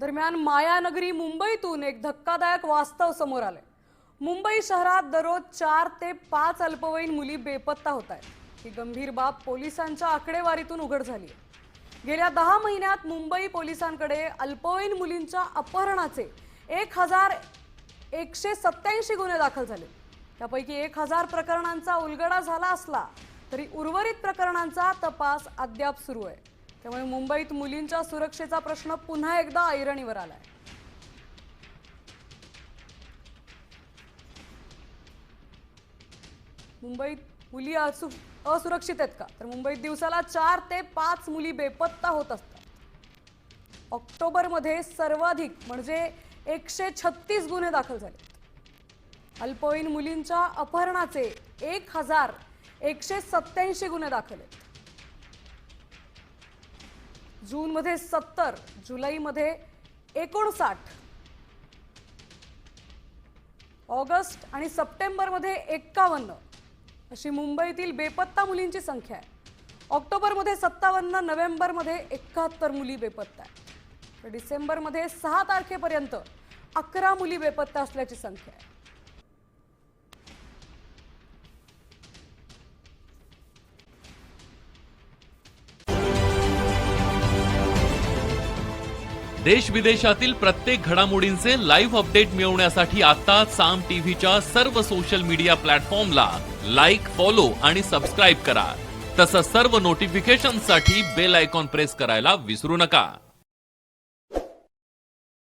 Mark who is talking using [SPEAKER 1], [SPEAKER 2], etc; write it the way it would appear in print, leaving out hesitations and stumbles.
[SPEAKER 1] दरम्यान मायानगरी मुंबईतून एक धक्कादायक वास्तव समोर आले। मुंबई शहरात दररोज 4 ते 5 अल्पवयीन मुली बेपत्ता होत आहेत। ही गंभीर बाब पोलिसांच्या आकडेवारीतून उघड झाली आहे। गेल्या 10 महिन्यात मुंबई पोलिसांकडे अल्पवयीन मुलींच्या अपहरणाचे 1187 गुन्हे दाखल झाले। त्यापैकी 1000 प्रकरणांचा उलगडा झाला असला तरी उर्वरित प्रकरणांचा तपास अद्याप सुरू आहे। त्यामुळे मुंबईत मुलींच्या सुरक्षेचा प्रश्न पुन्हा एकदा ऐरणीवर आलाय। मुंबईत मुली असुरक्षित आहेत का? तर मुंबईत दिवसाला 4 ते 5 मुली बेपत्ता होत असतात। ऑक्टोबरमध्ये सर्वाधिक म्हणजे 136 गुन्हे दाखल झाले। अल्पवयीन मुलींच्या अपहरणाचे 1187 गुन्हे दाखल आहेत। जूनमध्ये 70, जुलैमध्ये 59, ऑगस्ट आणि सप्टेंबरमध्ये 51 अशी मुंबईतील बेपत्ता मुलींची संख्या आहे। ऑक्टोबरमध्ये 57, नोव्हेंबरमध्ये 71 मुली बेपत्ता आहेत। तर डिसेंबरमध्ये 6 तारखेपर्यंत 11 मुली बेपत्ता असल्याची संख्या आहे।
[SPEAKER 2] देश विदेशातील प्रत्येक घडामोडींचे लाईव्ह अपडेट मिळवण्यासाठी आता साम टीव्हीच्या सर्व सोशल मीडिया प्लॅटफॉर्मला लाईक, फॉलो आणि सबस्क्राईब करा। तसंच सर्व नोटिफिकेशनसाठी बेल आयकॉन प्रेस करायला विसरू नका।